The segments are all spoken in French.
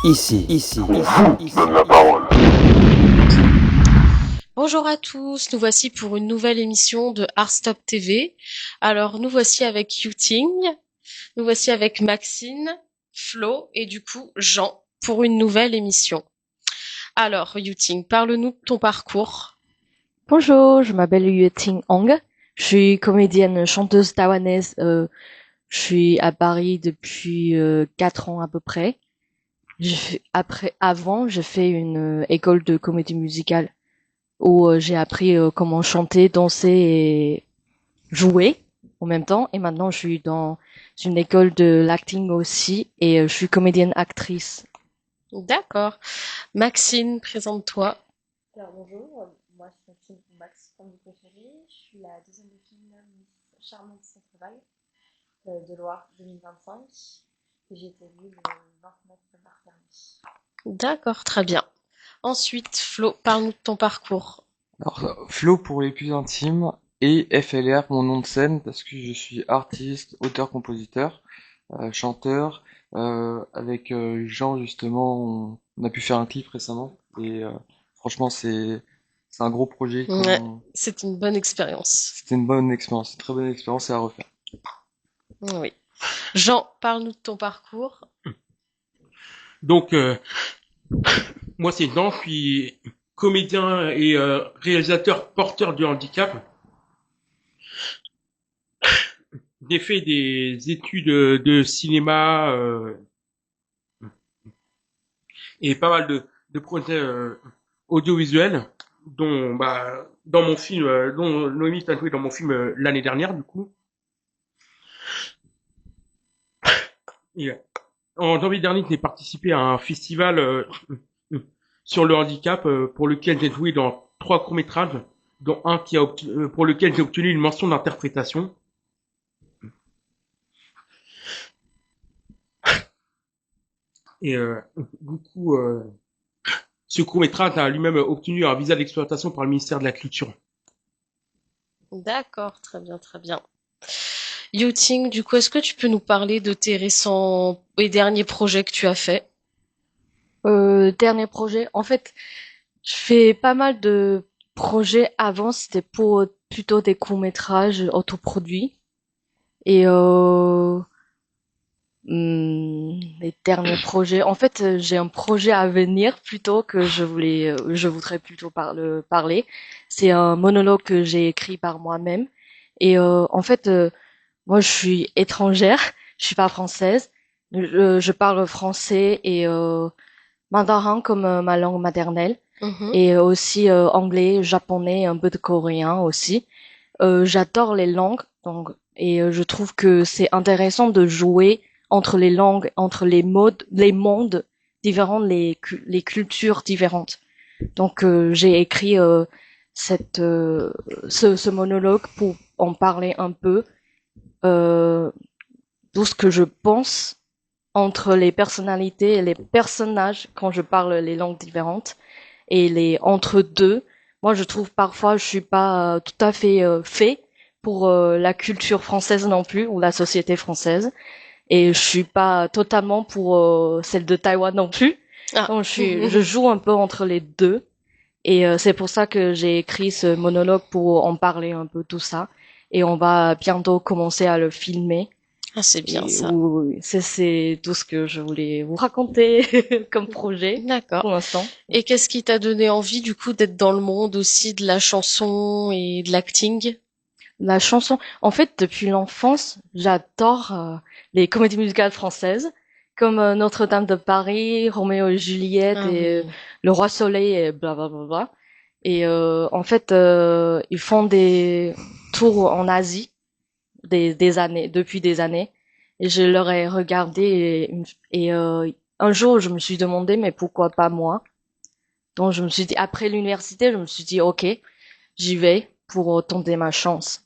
Donne la parole. Bonjour à tous, nous voici pour une nouvelle émission de Artstop TV. Alors nous voici avec Yuting, nous voici avec Maxine, Flo et du coup Jean pour une nouvelle émission. Alors Yuting, parle-nous de ton parcours. Bonjour, je m'appelle Yue Ting Hong. Je suis comédienne chanteuse taïwanaise. Je suis à Paris depuis 4 ans à peu près. Avant, j'ai fait une école de comédie musicale où j'ai appris comment chanter, danser et jouer en même temps. Et maintenant, je suis dans une école de l'acting aussi et je suis comédienne actrice. D'accord. Maxine, présente-toi. Alors bonjour, moi c'est Maxime Max, comme vous préférez. Je suis la deuxième de film Miss Charmante Centre-Val de Loire 2025 et j'ai été élue le 29 mars dernier. D'accord, très bien. Ensuite, Flo, parle-nous de ton parcours. Alors, Flo pour les plus intimes et FLR, mon nom de scène, parce que je suis artiste, auteur-compositeur, chanteur. Avec Jean, justement, on a pu faire un clip récemment. Et franchement, c'est un gros projet. Ouais, c'est une bonne expérience. C'était une bonne expérience, une très bonne expérience à refaire. Oui. Jean, parle-nous de ton parcours. Donc, moi, c'est Dan, puis comédien et réalisateur porteur du handicap. J'ai fait des études de cinéma et pas mal de projets audiovisuels, dont dans mon film, dont Noémie t'a joué dans mon film l'année dernière, du coup. Et, en janvier dernier, j'ai participé à un festival sur le handicap pour lequel j'ai joué dans 3 courts-métrages, dont un pour lequel j'ai obtenu une mention d'interprétation. Et du coup, ce court-métrage a lui-même obtenu un visa d'exploitation par le ministère de la Culture. D'accord, très bien, très bien. Yuting, du coup, est-ce que tu peux nous parler de tes récents et derniers projets que tu as faits? Dernier projet. En fait, je fais pas mal de projets avant, c'était pour plutôt des courts-métrages autoproduits. Et les derniers projets. En fait, j'ai un projet à venir plutôt que je voudrais plutôt parler. C'est un monologue que j'ai écrit par moi-même. Et en fait, moi, je suis étrangère, je suis pas française. Je parle français et mandarin comme ma langue maternelle Mhm. et aussi anglais, japonais, un peu de coréen aussi. J'adore les langues, donc et je trouve que c'est intéressant de jouer entre les langues, entre les mondes différents, les cultures différentes. Donc j'ai écrit ce monologue pour en parler un peu, tout ce que je pense entre les personnalités et les personnages quand je parle les langues différentes et les entre deux. Moi, je trouve parfois je suis pas tout à fait fait pour la culture française non plus ou la société française et je suis pas totalement pour celle de Taïwan non plus. Ah. Donc je joue un peu entre les deux et c'est pour ça que j'ai écrit ce monologue pour en parler un peu tout ça et on va bientôt commencer à le filmer. Ah, c'est bien Et ça. oui, c'est tout ce que je voulais vous raconter comme projet pour D'accord. l'instant. Et qu'est-ce qui t'a donné envie, du coup, d'être dans le monde aussi de la chanson et de l'acting? La chanson, en fait, depuis l'enfance, j'adore les comédies musicales françaises, comme Notre-Dame de Paris, Roméo et Juliette Ah et oui. Le Roi Soleil et blablabla. Et en fait, ils font des tours en Asie des années, depuis des années. Et je leur ai regardé et un jour, je me suis demandé, mais pourquoi pas moi? Donc, je me suis dit, après l'université, je me suis dit, ok, j'y vais pour tenter ma chance.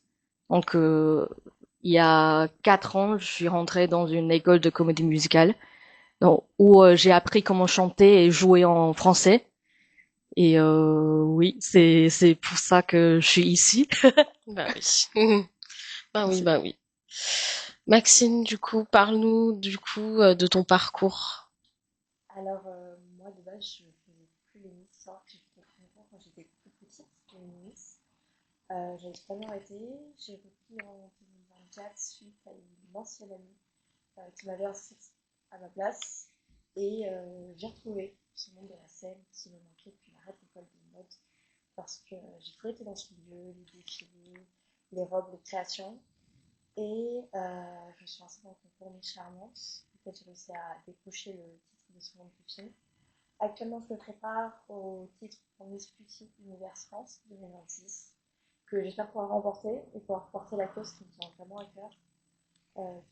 Donc, il y a 4 ans, je suis rentrée dans une école de comédie musicale, donc, où j'ai appris comment chanter et jouer en français. Et oui, c'est pour ça que je suis ici. Bah oui. Bah oui, bah oui. Maxine, du coup, parle-nous, du coup, de ton parcours. Alors, moi, de base, je faisais plus les Miss, savoir que j'ai fait quelques concours quand j'étais plus petite, les Miss. J'avais totalement arrêté. J'ai repris en 2024 suite à une ancienne amie qui m'avait inscrite à ma place. Et j'ai retrouvé ce monde de la scène qui me manquait depuis l'arrêt de l'école de mode parce que j'ai toujours été dans ce milieu, les défilés, les robes, les créations. Et je me suis lancée dans le concours Miss Charmante. En fait, j'ai réussi à décrocher le titre de seconde poutine. Actuellement, je me prépare au titre pour Miss Beauty Univers France 2026, que j'espère pouvoir remporter et pouvoir porter la cause qui me tient vraiment à cœur,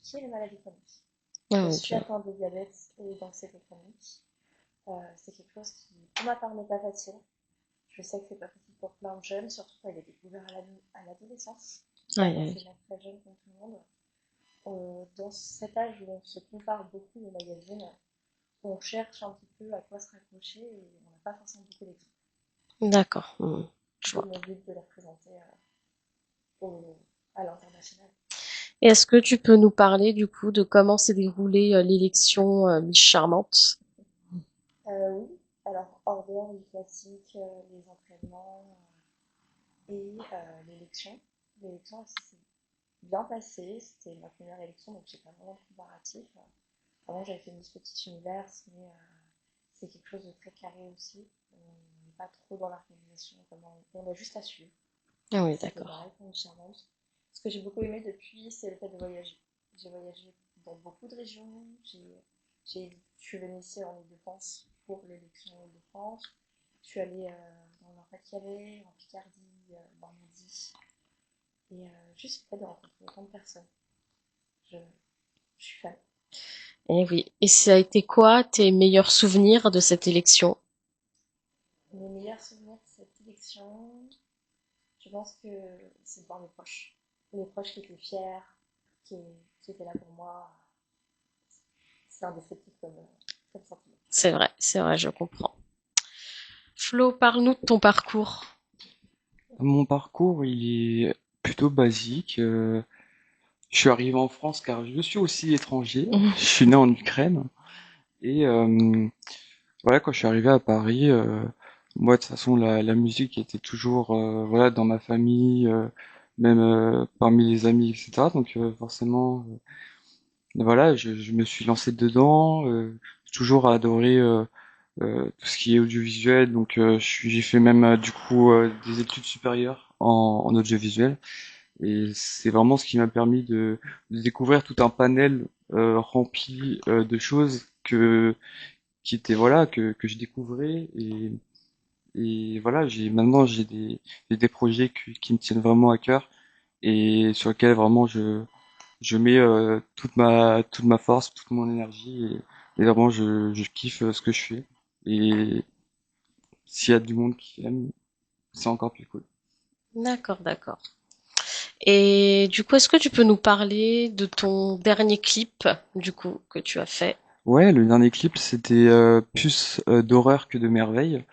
qui est les maladies chroniques. Ah, Je suis ok. atteinte de diabète et d'anxiété chronique. C'est quelque chose qui, pour ma part, n'est pas facile. Je sais que c'est pas facile pour plein de jeunes, surtout quand il est découvert à l'adolescence. Aïe, Pas aïe. forcément très jeune comme tout le monde. Dans cet âge où on se compare beaucoup aux magazines, on cherche un petit peu à quoi se raccrocher et on n'a pas forcément beaucoup d'exemples. D'accord. Je D'où vois. mon but de les représenter à l'international. Et est-ce que tu peux nous parler du coup de comment s'est déroulée l'élection Miss Charmante? Oui, alors hors dehors du classique, les entraînements et l'élection. L'élection aussi s'est bien passée, c'était ma première élection donc j'ai pas vraiment de comparatif. Avant j'avais fait Miss Petit Univers mais c'est quelque chose de très carré aussi. On n'est pas trop dans l'organisation, on a juste à suivre. Ah oui, C'était d'accord. pareil pour une charmante. Ce que j'ai beaucoup aimé depuis, c'est le fait de voyager. J'ai voyagé dans beaucoup de régions. Je suis venue ici en Ile-de-France pour l'élection Ile-de-France. Je suis allée dans le Nord-Pas-de-Calais, en Picardie, Normandie. Et juste le fait de rencontrer autant de personnes. Je, je suis fan. Et oui. Et ça a été quoi tes meilleurs souvenirs de cette élection? Mes meilleurs souvenirs de cette élection, je pense que c'est de voir mes proches. Mes proches qui étaient fiers, qui, qui étaient là pour moi. C'est indescriptible comme sentiment. C'est vrai, je comprends. Flo, parle-nous de ton parcours. Mon parcours, il est plutôt basique. Je suis arrivé en France car je suis aussi étranger. Je suis né en Ukraine. Et voilà, quand je suis arrivé à Paris, moi de toute façon la musique était toujours voilà dans ma famille, même parmi les amis, etc. Donc forcément, voilà, je me suis lancé dedans. J'ai toujours adoré tout ce qui est audiovisuel. Donc j'ai fait même du coup des études supérieures en audiovisuel. Et c'est vraiment ce qui m'a permis de découvrir tout un panel rempli de choses qui étaient voilà que je découvrais et voilà j'ai des projets qui me tiennent vraiment à cœur et sur lesquels vraiment je mets toute ma force, toute mon énergie et vraiment je kiffe ce que je fais et s'il y a du monde qui aime, c'est encore plus cool. D'accord, d'accord. Et du coup, est-ce que tu peux nous parler de ton dernier clip, du coup, que tu as fait? Ouais, le dernier clip c'était plus d'horreur que de merveille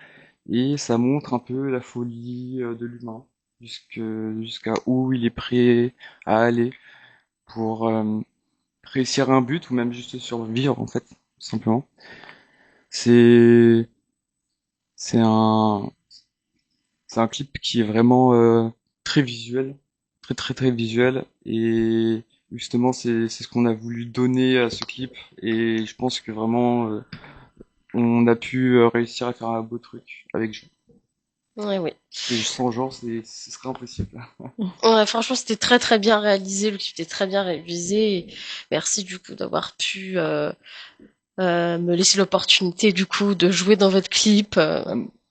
et ça montre un peu la folie de l'humain jusqu'à où il est prêt à aller pour réussir un but ou même juste survivre en fait, tout simplement. C'est c'est un c'est un clip qui est vraiment très visuel, très visuel et justement c'est ce qu'on a voulu donner à ce clip et je pense que vraiment on a pu réussir à faire un beau truc avec Jean. Oui, oui. Parce que sans Jean ce serait impossible. Ouais, franchement, c'était très très bien réalisé, le clip était très bien réalisé. Et merci du coup d'avoir pu me laisser l'opportunité du coup de jouer dans votre clip.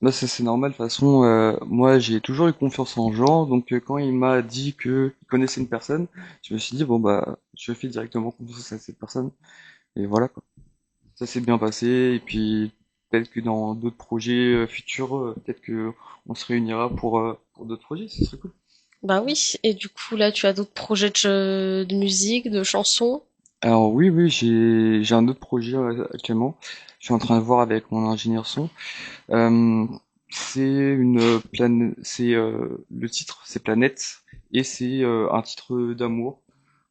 Bah, ça c'est normal, de toute façon, moi j'ai toujours eu confiance en Jean, donc quand il m'a dit que il connaissait une personne, je me suis dit bon bah je fais directement confiance à cette personne, et voilà quoi. Ça s'est bien passé, et puis peut-être que dans d'autres projets futurs, peut-être que on se réunira pour d'autres projets, ce serait cool. Bah oui, et du coup là tu as d'autres projets de musique, de chansons? Alors oui, oui, j'ai un autre projet actuellement, je suis en train de voir avec mon ingénieur son. Euh, c'est le titre, c'est Planète, et c'est un titre d'amour.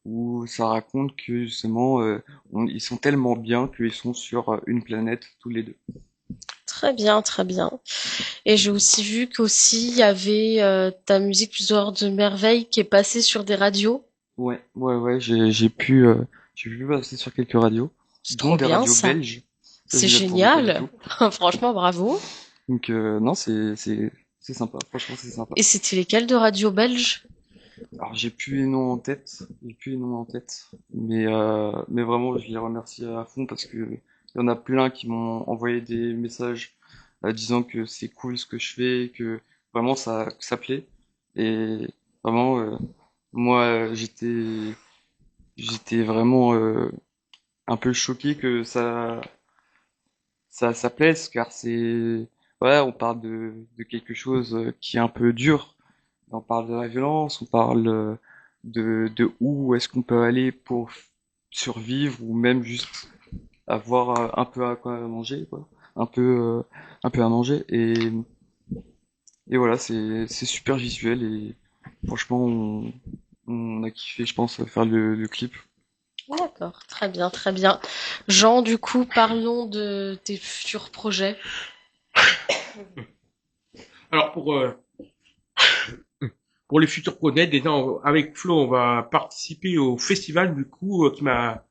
où ça raconte que justement ils sont tellement bien qu'ils sont sur une planète tous les deux. Très bien, très bien. Et j'ai aussi vu qu'aussi il y avait ta musique Plusieurs de merveilles qui est passée sur des radios. Ouais, j'ai pu passer sur quelques radios, C'est dont trop des bien radios ça. belges. Ça, je C'est m'y attendais pas du génial. tout. Franchement, bravo. Donc non, c'est sympa. Franchement, c'est sympa. Et c'était lesquels de radio belge? Alors j'ai plus les noms en tête, mais vraiment je les remercie à fond parce que il y en a plein qui m'ont envoyé des messages disant que c'est cool ce que je fais, que vraiment ça plaît et vraiment moi j'étais vraiment un peu choqué que ça plaise car c'est ouais on parle de quelque chose qui est un peu dur. On parle de la violence, on parle de où est-ce qu'on peut aller pour survivre ou même juste avoir un peu à quoi manger, quoi. Un peu, un peu à manger. Et voilà, c'est super visuel et franchement, on a kiffé, je pense, faire le clip. D'accord, très bien, très bien. Jean, du coup, parlons de tes futurs projets. Alors pour les futurs projets, déjà avec Flo, on va participer au festival du coup qui m'a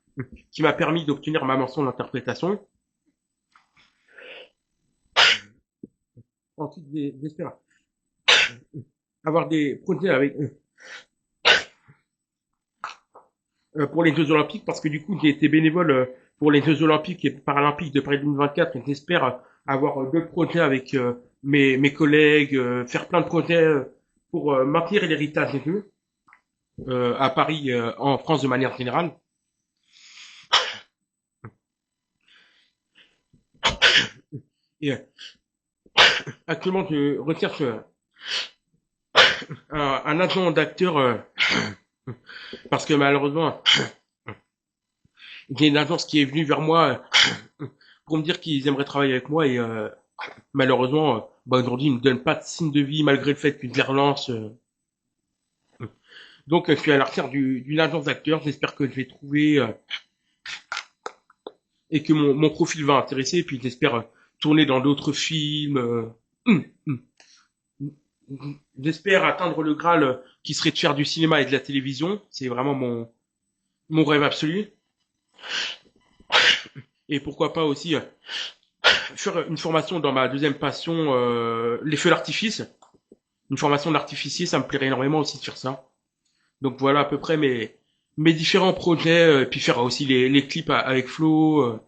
permis d'obtenir ma mention d'interprétation. Ensuite, j'espère avoir des projets avec pour les Jeux Olympiques parce que du coup j'ai été bénévole pour les Jeux Olympiques et Paralympiques de Paris 2024 et j'espère avoir d'autres projets avec mes collègues, faire plein de projets pour maintenir l'héritage des Jeux à Paris, en France de manière générale. Et actuellement je recherche un agent d'acteur parce que malheureusement il y a une agence qui est venue vers moi pour me dire qu'ils aimeraient travailler avec moi et malheureusement bah, aujourd'hui ils me donnent pas de signe de vie malgré le fait qu'ils les relancent. Donc, je suis à la recherche d'une agence d'acteurs. J'espère que je vais trouver et que mon profil va intéresser. Et puis, j'espère tourner dans d'autres films. Hum, hum. J'espère atteindre le Graal qui serait de faire du cinéma et de la télévision. C'est vraiment mon rêve absolu. Et pourquoi pas aussi faire une formation dans ma deuxième passion, les feux d'artifice. Une formation d'artificier, ça me plairait énormément aussi de faire ça. Donc voilà à peu près mes différents projets. Et puis faire aussi les clips avec Flo.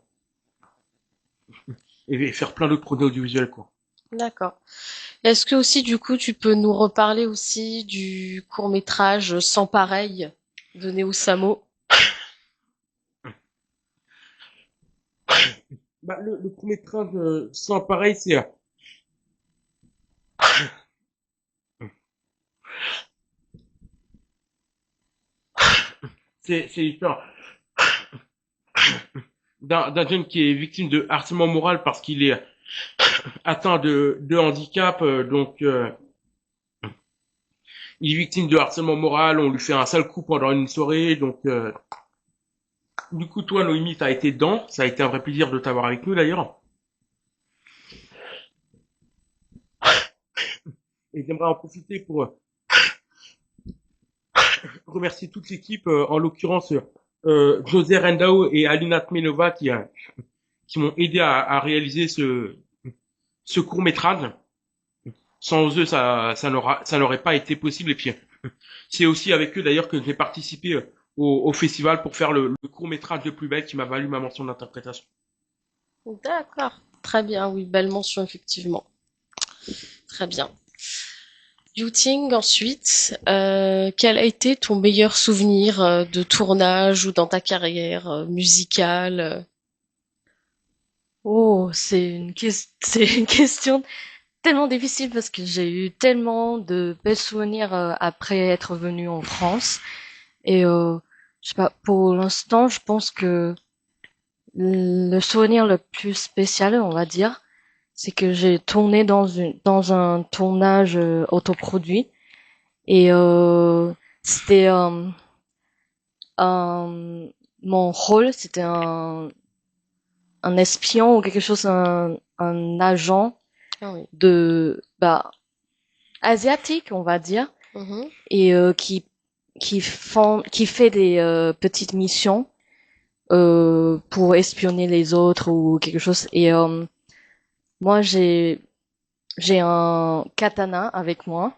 Et faire plein d'autres projets audiovisuels, quoi. D'accord. Est-ce que aussi, du coup, tu peux nous reparler aussi du court-métrage Sans pareil de Neo Samo? Bah, le court-métrage sans pareil, c'est l'histoire d'un jeune qui est victime de harcèlement moral parce qu'il est atteint de handicap, donc il est victime de harcèlement moral, on lui fait un sale coup pendant une soirée, donc du coup toi Noémie t'as été dedans, ça a été un vrai plaisir de t'avoir avec nous d'ailleurs, et j'aimerais en profiter pour remercier toute l'équipe, en l'occurrence José Rendao et Alina Tmenova qui m'ont aidé à réaliser ce court métrage. Sans eux, ça n'aurait pas été possible. Et puis, c'est aussi avec eux d'ailleurs que j'ai participé au festival pour faire le court métrage de Plus belle qui m'a valu ma mention d'interprétation. D'accord. Très bien, oui, belle mention, effectivement. Très bien. Yooting, ensuite, quel a été ton meilleur souvenir de tournage ou dans ta carrière musicale? Oh, c'est une question tellement difficile parce que j'ai eu tellement de belles souvenirs après être venue en France. Et je sais pas, pour l'instant, je pense que le souvenir le plus spécial, on va dire, c'est que j'ai tourné dans un tournage autoproduit et c'était mon rôle, c'était un espion ou quelque chose, un agent Ah oui. asiatique, on va dire, Mhm. et qui fait des petites missions pour espionner les autres ou quelque chose. Et moi, j'ai un katana avec moi,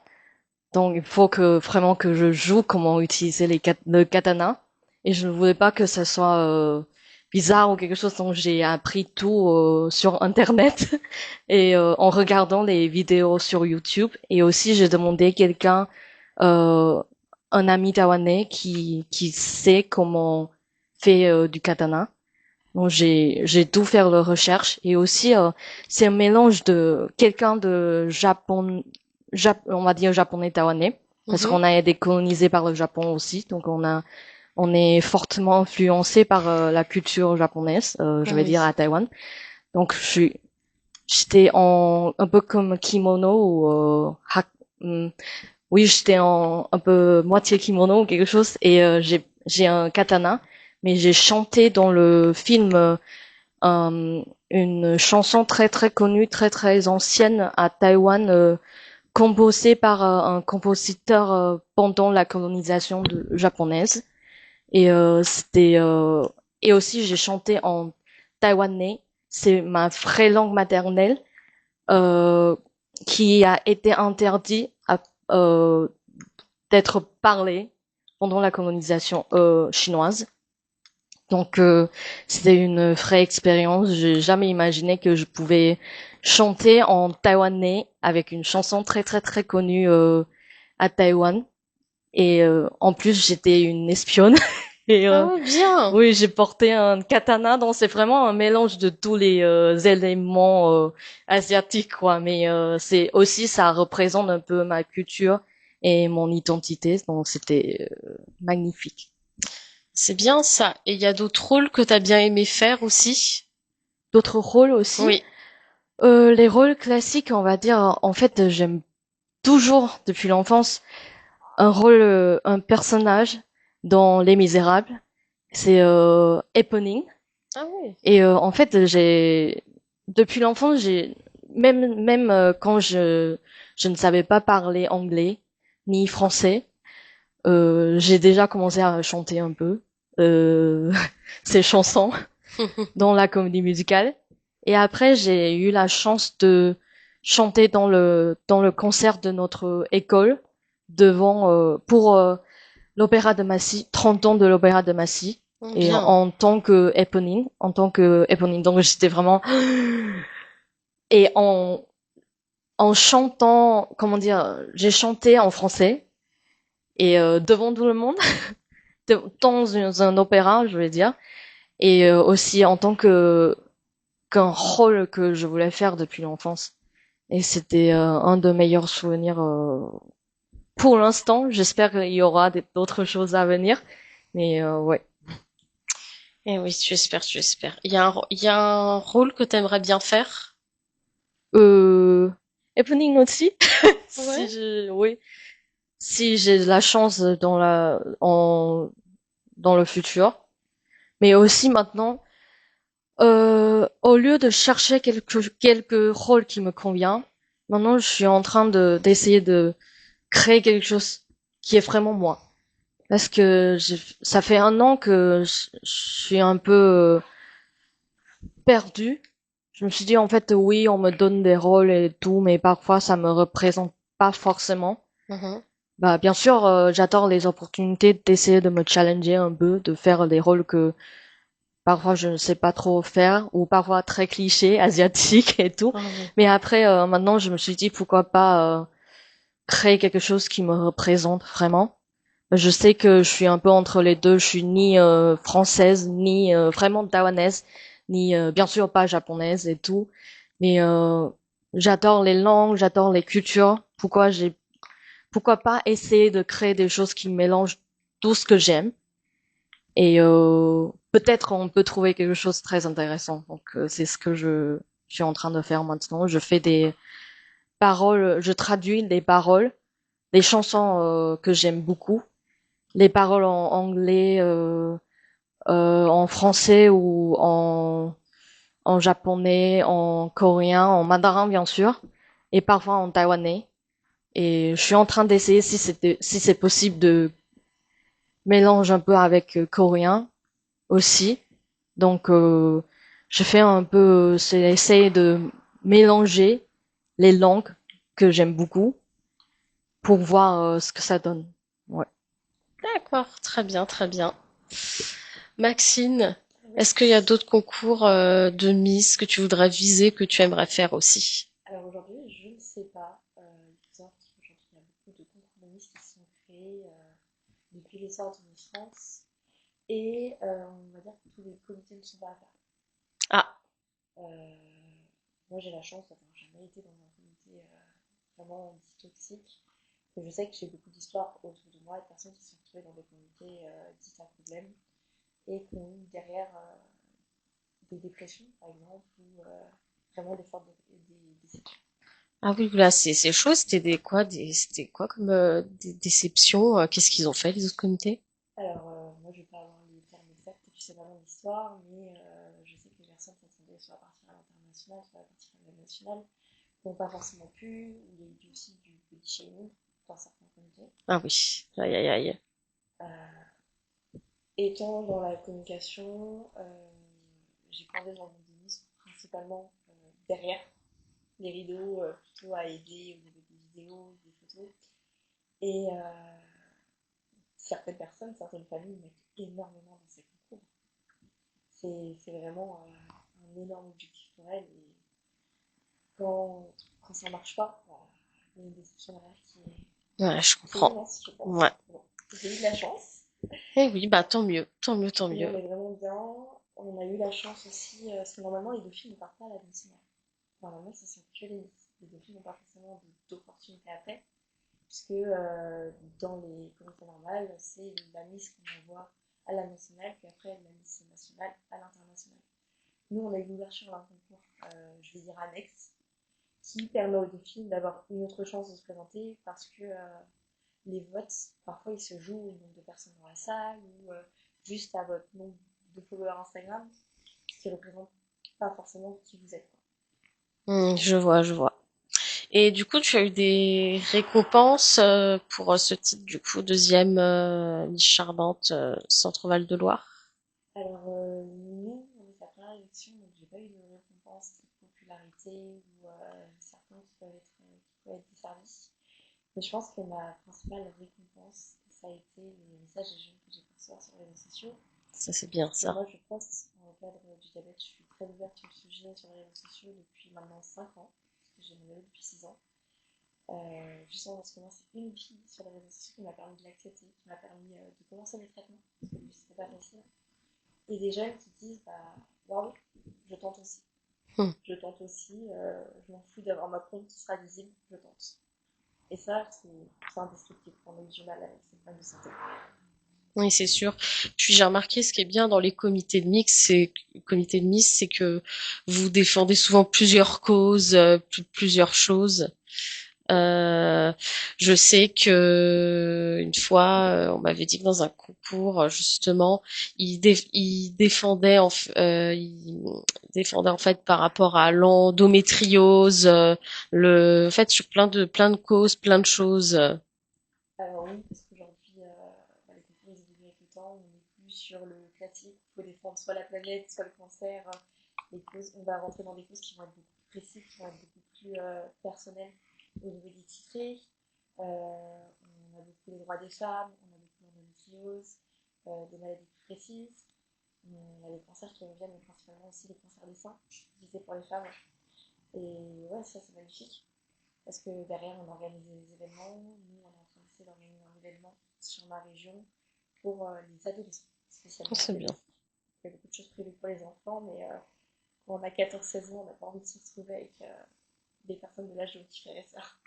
donc il faut que vraiment que je joue comment utiliser le katana. Et je ne voulais pas que ça soit bizarre ou quelque chose, donc j'ai appris tout sur Internet et en regardant les vidéos sur YouTube. Et aussi, j'ai demandé quelqu'un, euh, un ami taïwanais qui sait comment faire du katana. Donc j'ai tout faire de recherche et aussi c'est un mélange de quelqu'un de on va dire japonais taïwanais parce Mhm. qu'on a été colonisé par le Japon aussi, donc on est fortement influencé par la culture japonaise, Ah je vais oui. dire à Taïwan. Donc j'étais en un peu comme kimono ou oui, j'étais en un peu moitié kimono ou quelque chose et j'ai un katana, mais j'ai chanté dans le film une chanson très très connue, très très ancienne à Taïwan, composée par un compositeur pendant la colonisation japonaise. Et et aussi j'ai chanté en taïwanais, c'est ma vraie langue maternelle, euh, qui a été interdit euh, d'être parlée pendant la colonisation chinoise. Donc c'était une vraie expérience. J'ai jamais imaginé que je pouvais chanter en taïwanais avec une chanson très très très connue à Taïwan. Et en plus j'étais une espionne. Et Ah oui, bien. oui, j'ai porté un katana, donc c'est vraiment un mélange de tous les éléments asiatiques, quoi. Mais c'est aussi ça représente un peu ma culture et mon identité, donc c'était magnifique. C'est bien ça. Et il y a d'autres rôles que t'as bien aimé faire aussi? D'autres rôles aussi. Oui. Les rôles classiques, on va dire, en fait, j'aime toujours, depuis l'enfance, un personnage dans Les Misérables. C'est Happening. Ah oui. Et en fait, depuis l'enfance, même quand je ne savais pas parler anglais ni français, j'ai déjà commencé à chanter un peu ces chansons dans la comédie musicale. Et après, j'ai eu la chance de chanter dans le concert de notre école devant pour l'opéra de Massy, 30 ans de l'opéra de Massy. Et Bien. en tant que éponine. Donc j'étais vraiment et en chantant, comment dire, j'ai chanté en français et devant tout le monde, dans un opéra, je vais dire, et aussi en tant que qu'un rôle que je voulais faire depuis l'enfance. Et c'était un de meilleurs souvenirs pour l'instant. J'espère qu'il y aura d'autres choses à venir. Mais ouais. Eh oui, tu espères, tu espères. Il y a un rôle que t'aimerais bien faire? Euh, Happening aussi. Ouais. Oui, si j'ai de la chance dans le futur. Mais aussi maintenant, au lieu de chercher quelques rôles qui me convient, maintenant je suis en train d'essayer de créer quelque chose qui est vraiment moi. Parce que ça fait un an que je suis un peu perdue. Je me suis dit en fait oui, on me donne des rôles et tout, mais parfois ça me représente pas forcément. Mhm. Bah bien sûr, j'adore les opportunités d'essayer de me challenger un peu, de faire des rôles que parfois je ne sais pas trop faire ou parfois très clichés, asiatiques et tout. Ah oui. Mais après, maintenant, je me suis dit pourquoi pas créer quelque chose qui me représente vraiment. Je sais que je suis un peu entre les deux. Je suis ni française, ni vraiment taïwanaise, ni bien sûr pas japonaise et tout. Mais j'adore les langues, j'adore les cultures. Pourquoi pas essayer de créer des choses qui mélangent tout ce que j'aime. Et peut-être on peut trouver quelque chose de très intéressant. Donc c'est ce que je suis en train de faire maintenant. Je fais des paroles, je traduis des paroles, des chansons que j'aime beaucoup les paroles en anglais, en français ou en japonais, en coréen, en mandarin bien sûr, et parfois en taïwanais. Et je suis en train d'essayer si c'est possible de mélanger un peu avec coréen aussi. Donc je fais un peu, c'est essayer de mélanger les langues que j'aime beaucoup pour voir ce que ça donne. Ouais. D'accord, très bien, très bien. Maxine, est-ce qu'il y a d'autres concours de Miss que tu voudrais viser, que tu aimerais faire aussi? Alors aujourd'hui, je ne sais pas. Il faut savoir qu'aujourd'hui, il y a beaucoup de concours de Miss qui sont créés depuis l'essor de Miss France. Et on va dire que tous les comités ne sont pas à faire. Ah, Euh, Moi, j'ai la chance d'avoir jamais été dans un comité vraiment dit toxique. Je sais que j'ai beaucoup d'histoires autour de moi de personnes qui sont retrouvées dans des comités dits à problème et qui ont eu derrière des dépressions, par exemple, ou vraiment des fortes déceptions. ah oui, là, c'est chaud. C'était quoi comme des déceptions? Qu'est-ce qu'ils ont fait, les autres comités? Alors, moi, je ne vais pas avoir les termes exacts, et puis c'est vraiment l'histoire, mais je sais que les personnes s'attendaient soit à partir à l'international, soit à partir à national, n'ont pas forcément pu. Il y a eu aussi du body shaming dans certains comités. Ah oui, aïe, aïe, aïe. Euh, Étant dans la communication, j'ai grandi dans le monde des Nice, principalement derrière les rideaux, plutôt à aider au niveau des vidéos, des photos. Et certaines personnes, certaines familles mettent énormément dans ces concours. C'est vraiment un énorme objectif pour elles. Et quand ça marche pas, il y a une déception derrière Ouais, je qui est comprends. immense, je Ouais. pense. Bon, j'ai eu de la chance. Eh oui, bah tant mieux, tant mieux, tant Nous, mieux. on est vraiment bien. On a eu la chance aussi, parce que normalement, les dauphines ne partent pas à la demi-finale. Normalement, ce sont que les Miss. Les dauphines n'ont pas forcément d'opportunité après, puisque dans les comités normales, c'est la Miss qu'on envoie à la nationale, puis après la Miss nationale à l'international. Nous, on a eu l'ouverture d'un concours, je vais dire annexe, qui permet aux dauphines d'avoir une autre chance de se présenter, parce que les votes, parfois, ils se jouent au nombre de personnes dans la salle, ou juste à votre nombre de followers Instagram, ce qui ne représente pas forcément qui vous êtes. Je vois, je vois. Et du coup, tu as eu des récompenses pour ce titre, du coup, deuxième Miss Charmante Centre-Val de Loire. Alors, nous, on est à première élection, donc j'ai pas eu de récompense de popularité ou certains qui peuvent être des services. Mais je pense que ma principale récompense, ça a été les messages des jeunes que j'ai pu recevoir sur les réseaux sociaux. Ça, c'est bien Parce que ça. moi, je poste dans le cadre du diabète, je suis très ouverte sur le sujet sur les réseaux sociaux depuis maintenant 5 ans, parce que j'ai mon bébé depuis 6 ans. Justement, parce que moi, c'est une fille sur les réseaux sociaux qui m'a permis de l'accepter, qui m'a permis de commencer mes traitements, parce que c'était pas facile. Et des jeunes qui disent, bah, waouh, je tente aussi. Hmm. Je tente aussi, je m'en fous d'avoir ma compte qui sera visible, je tente. Et ça, c'est indestructible quand on a eu du mal avec ces problèmes de santé. Oui, c'est sûr. Puis j'ai remarqué ce qui est bien dans les comités de Miss, c'est que vous défendez souvent plusieurs causes, plusieurs choses. Euh, je sais que une fois, on m'avait dit que dans un concours, justement, il défendait en fait par rapport à l'endométriose, en fait sur plein de causes, plein de choses. Alors oui, parce qu'aujourd'hui, les concours ils évoluent avec le temps, on n'est plus sur le classique, il faut défendre soit la planète, soit le cancer. Les causes, on va rentrer dans des causes qui vont être beaucoup plus précises, qui vont être beaucoup plus personnelles au niveau des titrés. On a beaucoup les droits des femmes, on a beaucoup l'endométriose, des maladies plus précises. On a les cancers qui reviennent, mais principalement aussi les cancers des seins, visés pour les femmes. Et ouais, ça c'est magnifique. Parce que derrière, on organise des événements. Nous, on est en train d'essayer d'organiser un événement sur ma région pour les adolescents, spécialement C'est bien. pédiatriques. Il y a beaucoup de choses prévues pour les enfants, mais quand on a 14-16 ans, on n'a pas envie de se retrouver avec des personnes de l'âge de mon petit frère et sœur.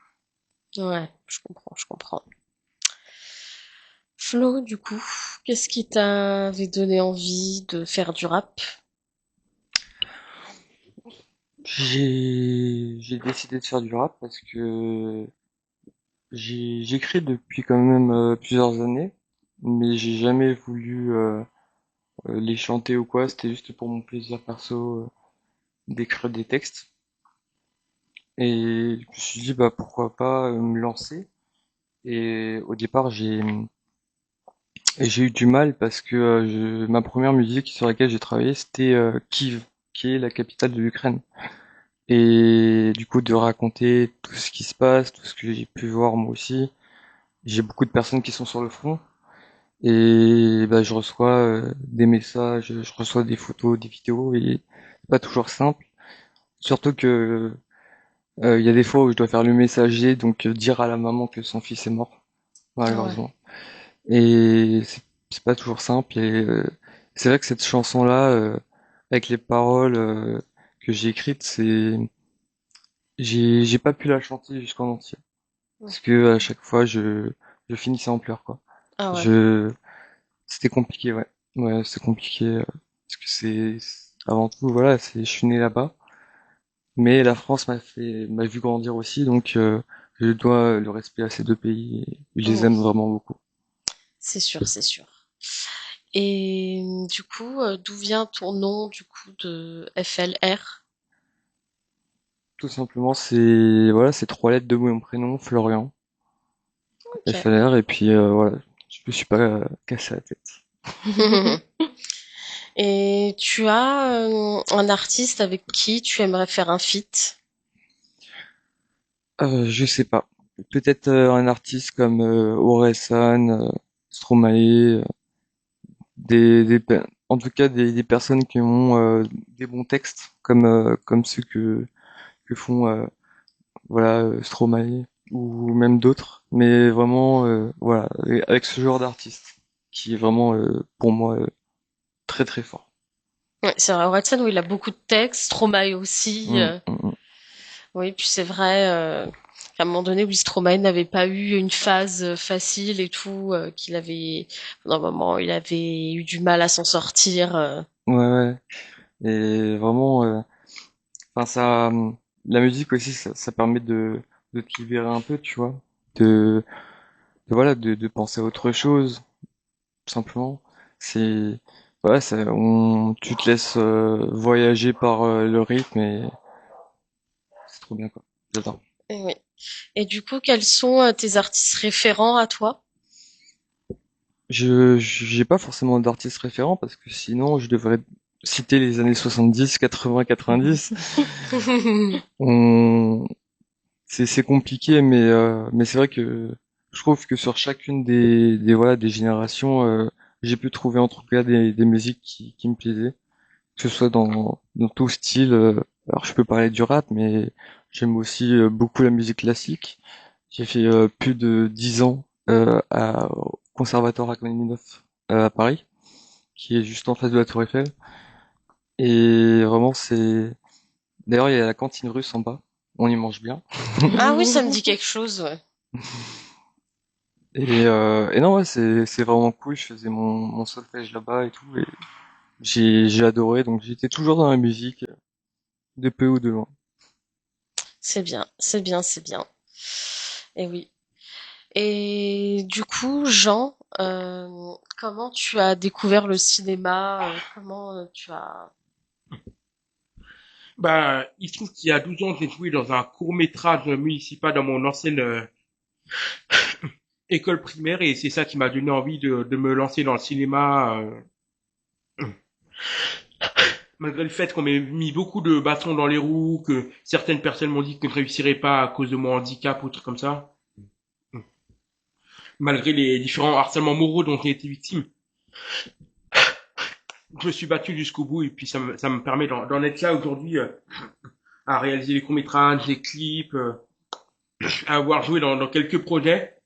Ouais, je comprends, je comprends. Flo, du coup, qu'est-ce qui t'avait donné envie de faire du rap? J'ai décidé de faire du rap parce que j'écris depuis quand même plusieurs années. mais j'ai jamais voulu les chanter ou quoi. C'était juste pour mon plaisir perso d'écrire des textes. Et je me suis dit, bah pourquoi pas me lancer. Et au départ, j'ai eu du mal parce que ma première musique sur laquelle j'ai travaillé, c'était Kiev, qui est la capitale de l'Ukraine. Et du coup, de raconter tout ce qui se passe, tout ce que j'ai pu voir moi aussi. J'ai beaucoup de personnes qui sont sur le front. Et bah, je reçois des messages, je reçois des photos, des vidéos, et c'est pas toujours simple. Surtout que il y a des fois où je dois faire le messager, donc dire à la maman que son fils est mort, Ouais. malheureusement. Et c'est pas toujours simple. Et c'est vrai que cette chanson-là, avec les paroles que j'ai écrites, j'ai pas pu la chanter jusqu'en entier Mm. parce que à chaque fois je finissais en pleurs quoi. Ah ouais. Je C'était compliqué, ouais. Ouais, c'est compliqué parce que avant tout voilà, je suis né là-bas, mais la France m'a vu grandir aussi, donc je dois le respect à ces deux pays. Et je les aime Oui, vraiment beaucoup. c'est sûr, c'est sûr. Et du coup, d'où vient ton nom du coup de FLR? Tout simplement, c'est trois lettres de mon prénom, Florian, Ok. FLR, et puis voilà, je me suis pas cassé la tête. Et tu as un artiste avec qui tu aimerais faire un feat? Je sais pas. Peut-être un artiste comme Orelsan, Stromae, en tout cas des personnes qui ont des bons textes comme ceux que font voilà Stromae ou même d'autres, mais vraiment voilà avec ce genre d'artiste qui est vraiment pour moi très très fort. Ouais, c'est vrai, Orelsan, oui, il a beaucoup de textes, Stromae aussi. Mm, mm, mm. Oui, puis c'est vrai qu'à un moment donné, oui, Stromae n'avait pas eu une phase facile et tout, qu'il avait, pendant un moment, il avait eu du mal à s'en sortir. Ouais, ouais. Et vraiment, enfin la musique aussi, ça permet de te libérer un peu, tu vois, de, voilà, de penser à autre chose, tout simplement. C'est, voilà, tu te laisses voyager par le rythme et c'est trop bien, quoi. J'adore. Et oui. Et du coup, quels sont tes artistes référents à toi? J'ai pas forcément d'artiste référent parce que sinon je devrais citer les années 70, 80, 90. On, c'est compliqué, mais c'est vrai que je trouve que sur chacune voilà des générations, j'ai pu trouver en tout cas des musiques qui me plaisaient, que ce soit dans tout style. Alors je peux parler du rap, mais j'aime aussi beaucoup la musique classique. J'ai fait plus de 10 ans au Conservatoire Rachmaninoff à Paris, qui est juste en face de la Tour Eiffel. Et vraiment, d'ailleurs, il y a la cantine russe en bas. On y mange bien. Ah oui, ça me dit quelque chose, ouais. Et non, ouais, c'est vraiment cool. Je faisais mon solfège là-bas et tout. Et j'ai adoré. Donc j'étais toujours dans la musique, de peu ou de loin. C'est bien, c'est bien, c'est bien. Et oui. Et du coup, Jean, comment tu as découvert le cinéma? Comment tu as... Bah, il se trouve qu'il y a 12 ans, j'ai joué dans un court-métrage municipal dans mon ancienne école primaire et c'est ça qui m'a donné envie de me lancer dans le cinéma, malgré le fait qu'on m'ait mis beaucoup de bâtons dans les roues, que certaines personnes m'ont dit que je ne réussirais pas à cause de mon handicap ou trucs comme ça, malgré les différents harcèlements moraux dont j'ai été victime. Je me suis battu jusqu'au bout et puis ça me permet d'en être là aujourd'hui, à réaliser les courts-métrages, les clips, à avoir joué dans quelques projets.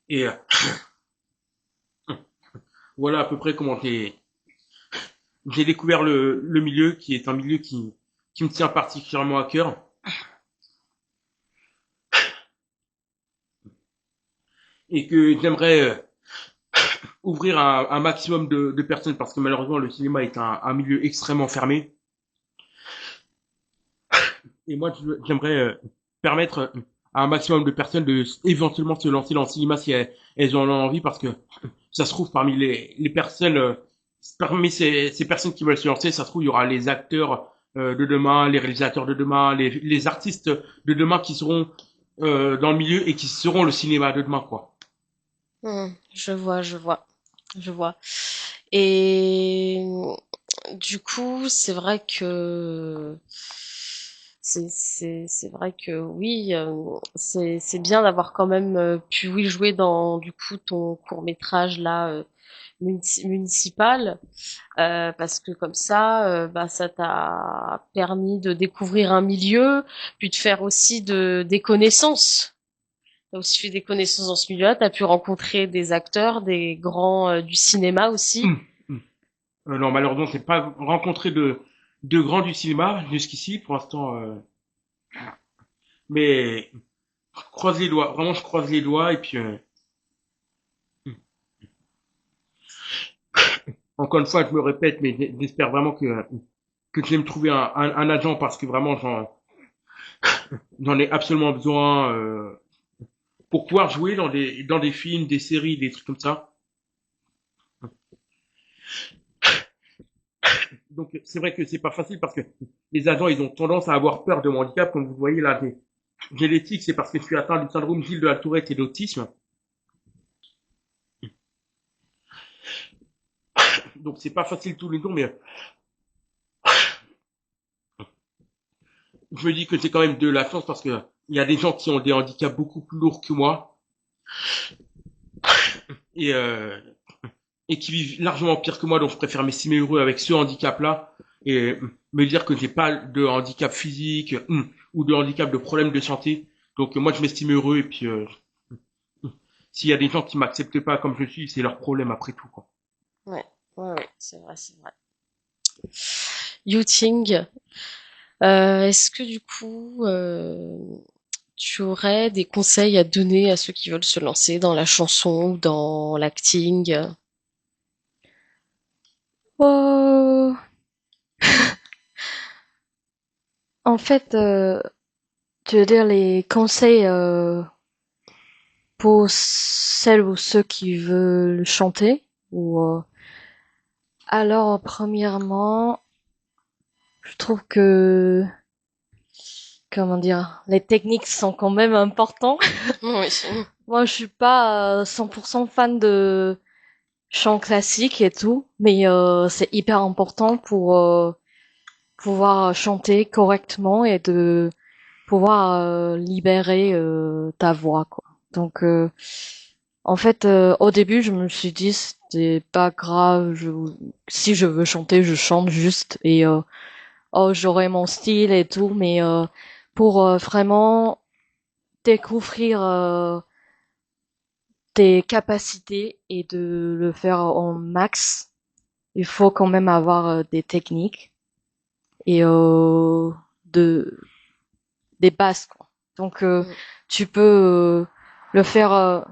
Et voilà à peu près comment j'ai découvert le milieu, qui est un milieu qui me tient particulièrement à cœur. Et que j'aimerais ouvrir un maximum de personnes parce que malheureusement le cinéma est un milieu extrêmement fermé. Et moi j'aimerais permettre à un maximum de personnes de éventuellement se lancer dans le cinéma si elles en ont envie, parce que ça se trouve parmi les personnes, parmi ces personnes qui veulent se lancer, ça se trouve il y aura les acteurs de demain, les réalisateurs de demain, les artistes de demain qui seront dans le milieu et qui seront le cinéma de demain, quoi. Je vois, je vois, je vois. Et du coup, c'est vrai que c'est vrai que oui, c'est bien d'avoir quand même pu oui jouer dans du coup ton court-métrage là municipal parce que comme ça bah ça t'a permis de découvrir un milieu, puis de faire aussi des connaissances. T'as aussi fait des connaissances dans ce milieu-là, t'as pu rencontrer des acteurs, des grands du cinéma aussi. Non, malheureusement, c'est pas rencontré de grands du cinéma jusqu'ici pour l'instant, mais je croise les doigts. Vraiment, je croise les doigts et puis encore une fois, je me répète, mais j'espère vraiment que je vais me trouver un agent parce que vraiment j'en ai absolument besoin pour pouvoir jouer dans des films, des séries, des trucs comme ça. Donc c'est vrai que c'est pas facile parce que les agents ils ont tendance à avoir peur de mon handicap, comme vous voyez là, j'ai les tics, c'est parce que je suis atteint du syndrome Gilles de la Tourette et d'autisme. Donc c'est pas facile tous les jours, mais je me dis que c'est quand même de la chance parce que il y a des gens qui ont des handicaps beaucoup plus lourds que moi et et qui vivent largement pire que moi, donc je préfère m'estimer heureux avec ce handicap-là et me dire que j'ai pas de handicap physique ou de handicap de problème de santé. Donc moi je m'estime heureux et puis s'il y a des gens qui m'acceptent pas comme je suis, c'est leur problème après tout, quoi. Ouais, ouais, ouais, c'est vrai, c'est vrai. Yachting, est-ce que du coup, tu aurais des conseils à donner à ceux qui veulent se lancer dans la chanson ou dans l'acting? Euh, En fait, tu veux dire les conseils pour celles ou ceux qui veulent chanter ou alors premièrement, je trouve que comment dire, les techniques sont quand même importants. Oui. Moi, je suis pas 100% fan de chant classique et tout, mais c'est hyper important pour pouvoir chanter correctement et de pouvoir libérer ta voix, quoi. Donc, en fait, au début, je me suis dit c'était pas grave, si je veux chanter, je chante juste et oh, j'aurai mon style et tout, mais pour vraiment découvrir tes capacités et de le faire en max, il faut quand même avoir des techniques et de des bases, quoi. Donc tu peux le faire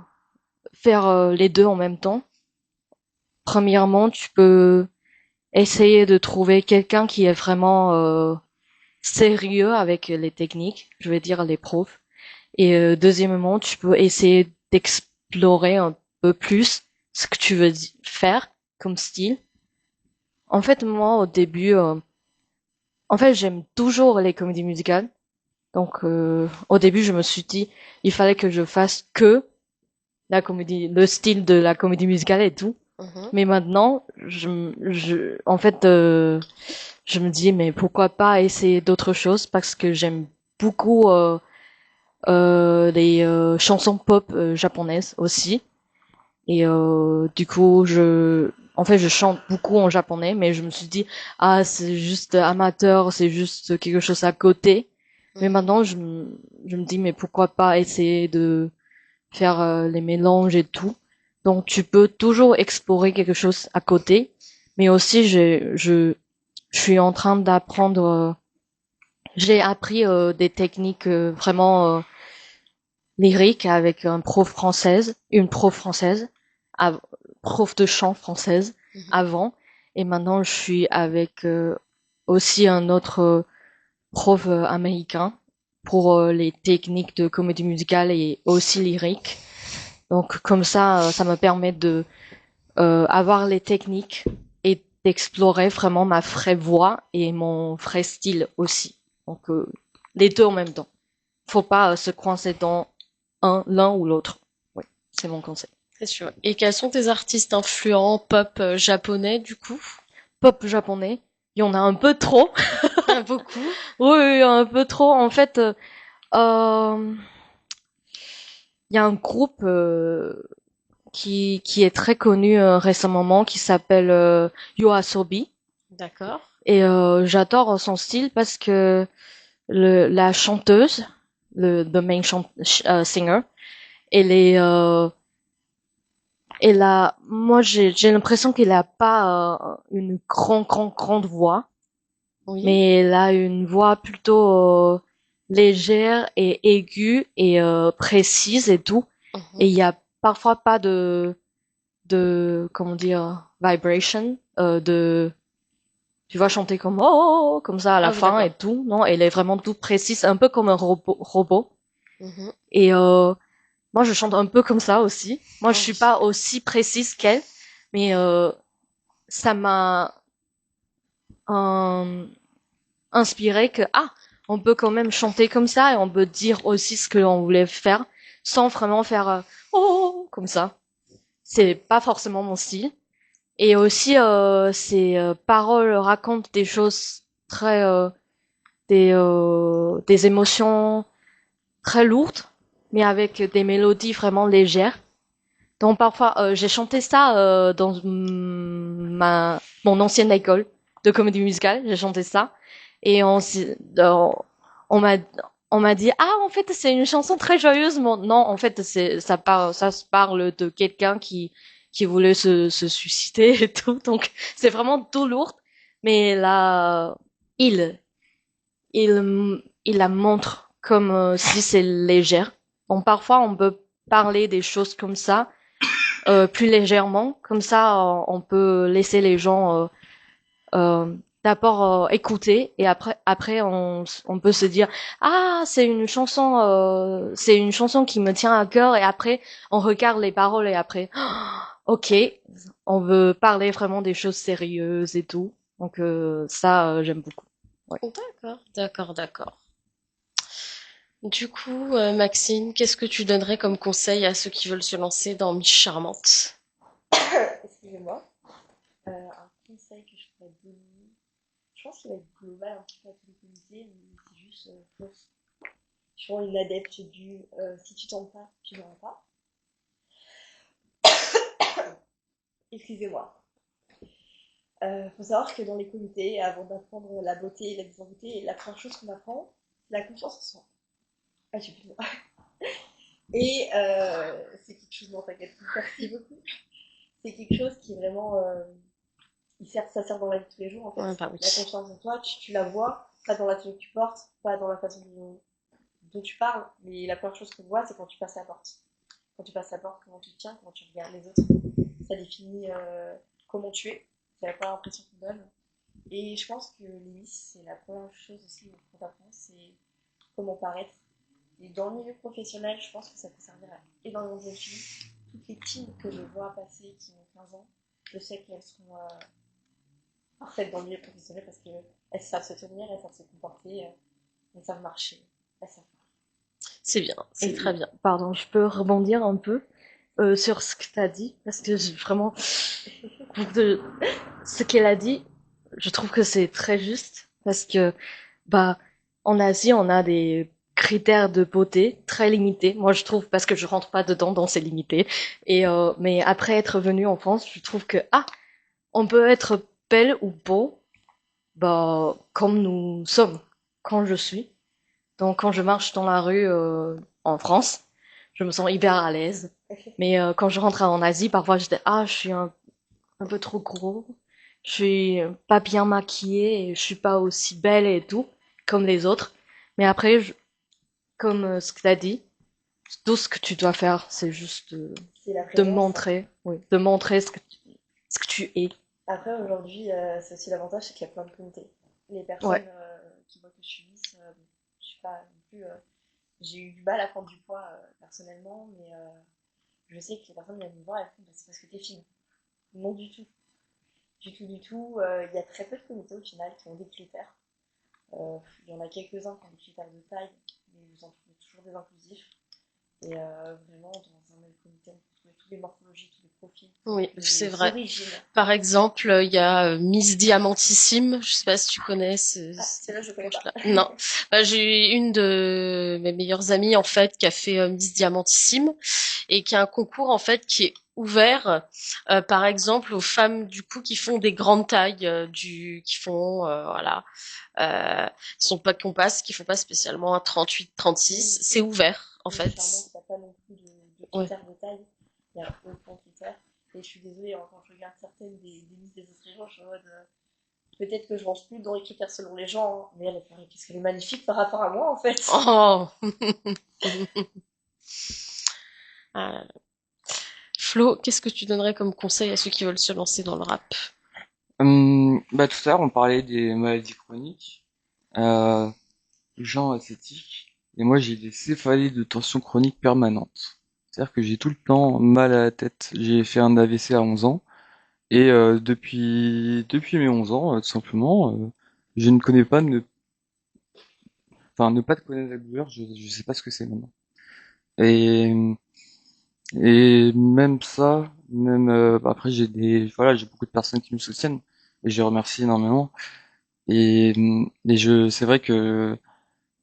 les deux en même temps. Premièrement, tu peux essayer de trouver quelqu'un qui est vraiment sérieux avec les techniques, je vais dire les profs. Et deuxièmement, tu peux essayer d'explorer un peu plus ce que tu veux faire comme style. En fait, moi, au début, en fait, j'aime toujours les comédies musicales. Donc, au début, je me suis dit, il fallait que je fasse que la comédie, le style de la comédie musicale et tout. Mhm. Mais maintenant, en fait, je me dis, mais pourquoi pas essayer d'autres choses parce que j'aime beaucoup les chansons pop japonaises aussi. Et du coup, en fait, je chante beaucoup en japonais, mais je me suis dit, ah, c'est juste amateur, c'est juste quelque chose à côté. Mais maintenant, je me dis, mais pourquoi pas essayer de faire les mélanges et tout. Donc, tu peux toujours explorer quelque chose à côté, mais aussi, je suis en train d'apprendre. J'ai appris des techniques vraiment lyriques avec une prof française, av- prof de chant française Mhm. avant, et maintenant je suis avec aussi un autre prof américain pour les techniques de comédie musicale et aussi lyrique. Donc comme ça me permet de avoir les techniques et d'explorer vraiment ma vraie voix et mon vrai style aussi. Donc les deux en même temps. Faut pas se coincer dans l'un ou l'autre. Oui, c'est mon conseil. C'est sûr. Et quels sont tes artistes influents pop japonais, du coup? Pop japonais, il y en a un peu trop. Beaucoup. Oui, un peu trop. En fait, il y a un groupe qui est très connu récemment qui s'appelle YOASOBI. D'accord. Et j'adore son style parce que la chanteuse, the main singer, elle est moi j'ai l'impression qu'elle a pas une grande voix, Oui. mais elle a une voix plutôt légère et aiguë et précise et tout. Mhm. Et il y a parfois pas comment dire, vibration, tu vas chanter comme oh, comme ça à la Ah oui, fin et d'accord. tout. Non, elle est vraiment tout précise, un peu comme un robot. Mhm. Et moi, je chante un peu comme ça aussi. Moi, Ah je suis oui. pas aussi précise qu'elle, mais ça m'a euh, inspiré que on peut quand même chanter comme ça et on peut dire aussi ce que l'on voulait faire sans vraiment faire oh comme ça. C'est pas forcément mon style. Et aussi, ces paroles racontent des choses très, des émotions très lourdes, mais avec des mélodies vraiment légères. Donc parfois, j'ai chanté ça dans mon ancienne école de comédie musicale. J'ai chanté ça et on m'a on m'a dit en fait c'est une chanson très joyeuse. Non, en fait ça se parle de quelqu'un qui voulait se suicider et tout. Donc c'est vraiment tout lourd. Mais là, il il la montre comme si c'est légère. Donc parfois on peut parler des choses comme ça plus légèrement. Comme ça, on peut laisser les gens d'abord écouter et après on peut se dire c'est une chanson qui me tient à cœur et après on regarde les paroles et après ok, on veut parler vraiment des choses sérieuses et tout. Donc ça, j'aime beaucoup. Ouais. D'accord, d'accord, d'accord. Du coup, Maxine, qu'est-ce que tu donnerais comme conseil à ceux qui veulent se lancer dans Miss Charmante? Excusez-moi. Un conseil que je pourrais donner, je pense qu'il va être global un petit peu à tous les comités, mais c'est juste fausse. Je suis une adepte du si tu tentes pas, tu n'auras pas. Excusez-moi. Faut savoir que dans les comités, avant d'apprendre la beauté et la beauté, la première chose qu'on apprend, c'est la confiance en soi. Ah, j'ai plus de mots. Et c'est quelque chose, non, t'inquiète, merci beaucoup. C'est quelque chose qui est vraiment. Ça sert dans la vie de tous les jours en fait. Ouais, bah oui. La confiance en toi, tu la vois, pas dans la tenue que tu portes, pas dans la façon dont tu parles, mais la première chose qu'on voit, c'est quand tu passes la porte. Quand tu passes la porte, comment tu te tiens, comment tu regardes les autres. Ça définit comment tu es. C'est la première impression qu'on donne. Et je pense que les miss, c'est la première chose aussi qu'on t'apprend, c'est comment paraître. Et dans le milieu professionnel, je pense que ça peut servir à énormément de jeunes filles. Toutes les teams que je vois passer qui ont 15 ans, je sais qu'elles sont parfaites dans le milieu professionnel parce qu'elles savent se tenir, elles savent se comporter, elles savent marcher, elles savent. C'est bien, c'est Et, très bien. pardon, je peux rebondir un peu sur ce que tu as dit parce que vraiment de ce qu'elle a dit, je trouve que c'est très juste parce que bah en Asie on a des critères de beauté très limités. Moi je trouve parce que je rentre pas dedans dans ces limités et mais après être venu en France, je trouve que on peut être belle ou beau bah comme nous sommes quand je suis. Donc quand je marche dans la rue en France, je me sens hyper à l'aise. Mais quand je rentre en Asie, parfois j'étais je suis un peu trop gros. Je suis pas bien maquillée et je suis pas aussi belle et tout comme les autres. Mais après, comme ce que t'as dit, tout ce que tu dois faire, c'est juste C'est la de présence. montrer, oui, de montrer ce que tu es. Après, aujourd'hui, c'est aussi l'avantage, c'est qu'il y a plein de comités. Les Ouais. personnes qui voient que je suis miss, Je suis pas non plus, j'ai eu du mal à prendre du poids personnellement, mais je sais que les personnes viennent me voir et me font bah, c'est parce que t'es fine. Non du tout. Du tout, du tout. Il y a très peu de comités au final qui ont des critères. Il y en a quelques-uns qui ont des critères de taille, mais vous en trouvez toujours des inclusifs. Et vraiment, dans un même comité, on peut trouver toutes les morphologies, tous les profils, Oui, toutes c'est les vrai. origines. Par exemple, il y a Miss Diamantissime. Je sais pas si tu connais Ah, c'est là, je connais pas. Non. Bah, j'ai une de mes meilleures amies, en fait, qui a fait Miss Diamantissime et qui a un concours, en fait, qui est ouvert, par exemple, aux femmes, du coup, qui font des grandes tailles, qui font, voilà, qui font pas spécialement un 38, 36. Oui, C'est ouvert, en oui, fait. clairement, il n'y a pas non plus de Ouais. critères de taille. Il n'y a aucun critère. Et je suis désolée, hein, quand je regarde certaines des listes des autres régions, je suis en mode. Peut-être que je range plus dans les critères selon les gens, hein, mais elle, qu'est-ce qu'elle est magnifique par rapport à moi, en fait. Oh! Ah. Flo, qu'est-ce que tu donnerais comme conseil à ceux qui veulent se lancer dans le rap? Bah, tout à l'heure, on parlait des maladies chroniques, euh, gens ascétiques, et moi j'ai des céphalées de tension chronique permanente. C'est-à-dire que j'ai tout le temps mal à la tête. J'ai fait un AVC à 11 ans, et depuis mes 11 ans, tout simplement, je ne connais pas ne pas te connaître la douleur, je sais pas ce que c'est maintenant. Et, et même ça, même après j'ai beaucoup de personnes qui me soutiennent, et je les remercie énormément. C'est vrai que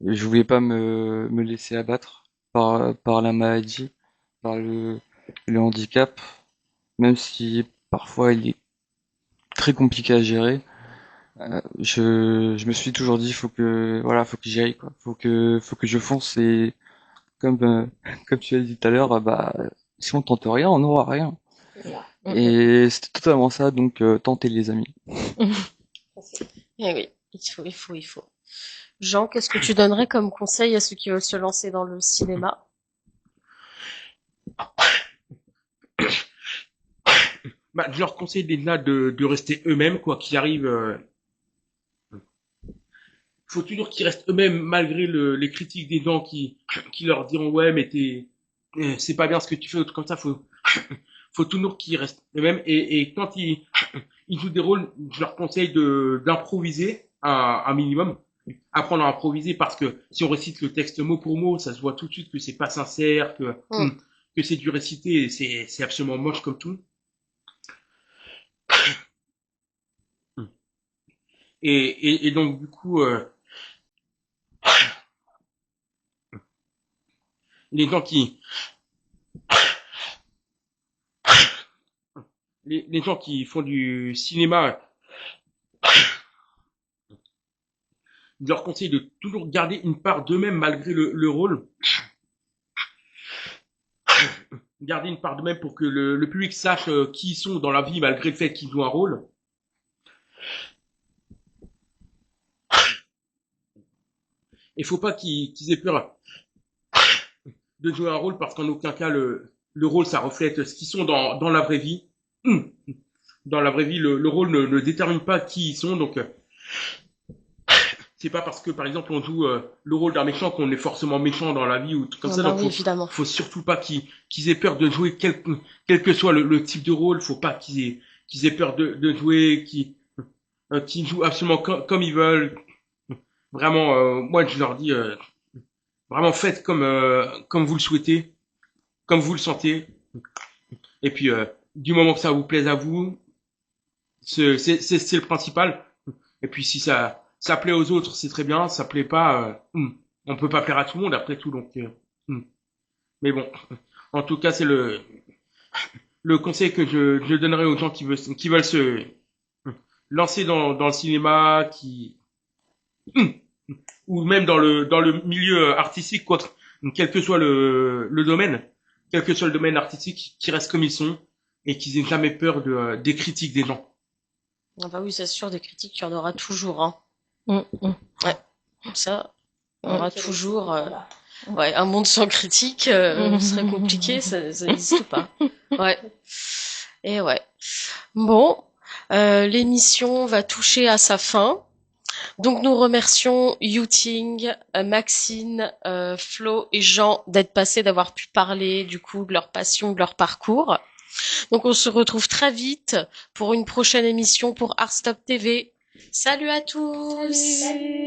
je voulais pas me laisser abattre par la maladie, par le handicap, même si parfois il est très compliqué à gérer. Je me suis toujours dit, faut que j'y aille, quoi. Faut que je fonce et comme, comme tu as dit tout à l'heure, bah, si on tente rien, on n'aura rien. C'est ça. Et c'était totalement ça, donc tentez les amis. Eh oui, il faut. Jean, qu'est-ce que tu donnerais comme conseil à ceux qui veulent se lancer dans le cinéma? Bah, je leur conseille déjà de rester eux-mêmes, quoi qu'il arrive. Faut toujours qu'ils restent eux-mêmes malgré les critiques des gens qui leur diront ouais mais c'est pas bien ce que tu fais ou tout comme ça. Faut toujours qu'ils restent eux-mêmes et quand ils jouent des rôles, je leur conseille d'improviser un minimum, apprendre à improviser parce que si on récite le texte mot pour mot, ça se voit tout de suite que c'est pas sincère, Mm. que c'est du récité, et c'est absolument moche comme tout. Et donc du coup, les gens les gens qui font du cinéma, je leur conseille de toujours garder une part d'eux-mêmes malgré le rôle. Garder une part d'eux-mêmes pour que le public sache qui ils sont dans la vie malgré le fait qu'ils jouent un rôle. Il faut pas qu'ils aient peur de jouer un rôle parce qu'en aucun cas le rôle ça reflète ce qu'ils sont dans la vraie vie. Dans la vraie vie, le rôle ne détermine pas qui ils sont, donc c'est pas parce que par exemple on joue le rôle d'un méchant qu'on est forcément méchant dans la vie ou tout comme Ah ça. bah Donc oui, évidemment. faut surtout pas qu'ils aient peur de jouer quel que soit le type de rôle. Faut pas qu'ils aient peur de jouer, qu'ils jouent absolument comme ils veulent. Vraiment, moi je leur dis vraiment faites comme vous le souhaitez, comme vous le sentez. Et puis du moment que ça vous plaise à vous, c'est le principal. Et puis si ça plaît aux autres, c'est très bien. Ça plaît pas, on peut pas plaire à tout le monde après tout. Donc, mais bon, en tout cas, c'est le conseil que je donnerais aux gens qui veulent se lancer dans le cinéma, ou même dans le milieu artistique, quoi, quel que soit le domaine, quel que soit le domaine artistique, qui restent comme ils sont et qu'ils aient jamais peur des critiques des gens. Ah bah oui, c'est sûr, des critiques, il y en aura toujours, hein. Ouais. Ça, il y en aura Quel est toujours. le- voilà. Ouais, un monde sans critique serait compliqué, ça n'existe pas. Ouais. Et ouais. Bon, l'émission va toucher à sa fin. Donc nous remercions Yuting, Maxine, Flo et Jean d'être passés, d'avoir pu parler du coup de leur passion, de leur parcours. Donc on se retrouve très vite pour une prochaine émission pour Art Stop TV. Salut à tous! Salut!